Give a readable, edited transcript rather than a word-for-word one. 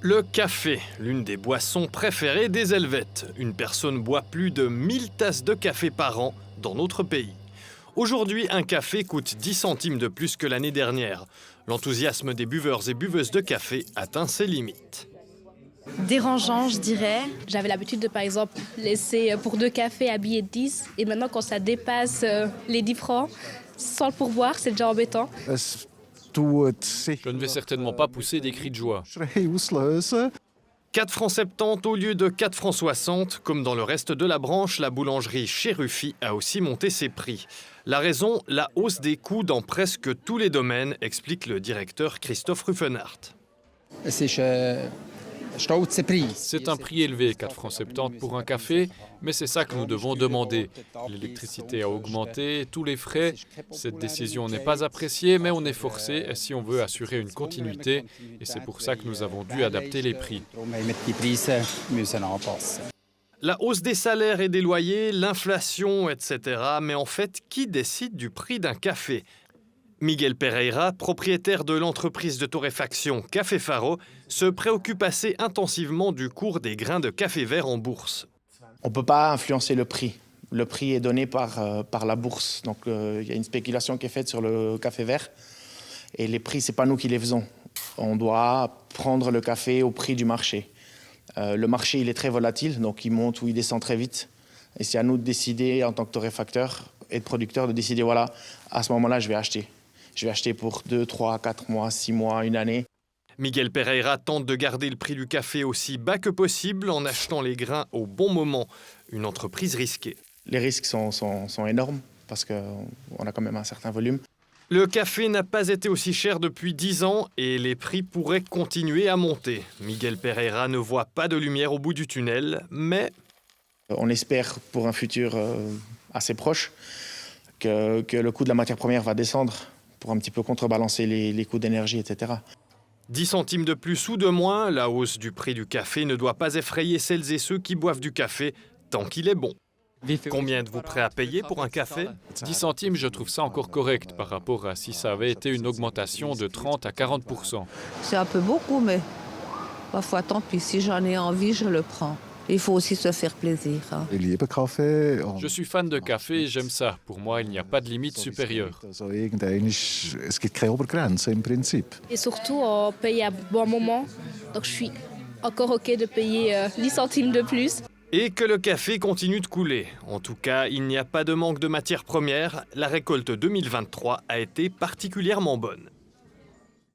Le café, l'une des boissons préférées des Helvètes. Une personne boit plus de 1000 tasses de café par an dans notre pays. Aujourd'hui, un café coûte 10 centimes de plus que l'année dernière. L'enthousiasme des buveurs et buveuses de café atteint ses limites. Dérangeant, je dirais. J'avais l'habitude de, par exemple, laisser pour 2 cafés à billet de 10. Et maintenant, quand ça dépasse les 10 francs, sans le pourboire, c'est déjà embêtant. Je ne vais certainement pas pousser des cris de joie. 4 francs 70 au lieu de 4 francs 60. Comme dans le reste de la branche, la boulangerie chez Ruffi a aussi monté ses prix. La raison, la hausse des coûts dans presque tous les domaines, explique le directeur Christophe Ruffenhardt. C'est un prix élevé, 4 francs 70 pour un café, mais c'est ça que nous devons demander. L'électricité a augmenté, tous les frais. Cette décision n'est pas appréciée, mais on est forcé si on veut assurer une continuité. Et c'est pour ça que nous avons dû adapter les prix. La hausse des salaires et des loyers, l'inflation, etc. Mais en fait, qui décide du prix d'un café ? Miguel Pereira, propriétaire de l'entreprise de torréfaction Café Faro, se préoccupe assez intensivement du cours des grains de café vert en bourse. On ne peut pas influencer le prix. Le prix est donné par la bourse. Donc il y a une spéculation qui est faite sur le café vert. Et les prix, ce n'est pas nous qui les faisons. On doit prendre le café au prix du marché. Le marché, il est très volatile, donc il monte ou il descend très vite. Et c'est à nous de décider, en tant que torréfacteur et de producteur, de décider, voilà, à ce moment-là, je vais acheter. Je vais acheter pour 2, 3, 4 mois, 6 mois, une année. Miguel Pereira tente de garder le prix du café aussi bas que possible en achetant les grains au bon moment. Une entreprise risquée. Les risques sont énormes parce qu'on a quand même un certain volume. Le café n'a pas été aussi cher depuis 10 ans et les prix pourraient continuer à monter. Miguel Pereira ne voit pas de lumière au bout du tunnel, mais... On espère pour un futur assez proche que le coût de la matière première va descendre pour un petit peu contrebalancer les coûts d'énergie, etc. 10 centimes de plus ou de moins, la hausse du prix du café ne doit pas effrayer celles et ceux qui boivent du café tant qu'il est bon. Combien êtes-vous prêt à payer pour un café ? 10 centimes, je trouve ça encore correct par rapport à si ça avait été une augmentation de 30 à 40%. C'est un peu beaucoup, mais parfois tant pis. Si j'en ai envie, je le prends. Il faut aussi se faire plaisir. Je suis fan de café et j'aime ça. Pour moi, il n'y a pas de limite supérieure. Et surtout, on paye à bon moment. Donc je suis encore OK de payer 10 centimes de plus. Et que le café continue de couler. En tout cas, il n'y a pas de manque de matières premières. La récolte 2023 a été particulièrement bonne.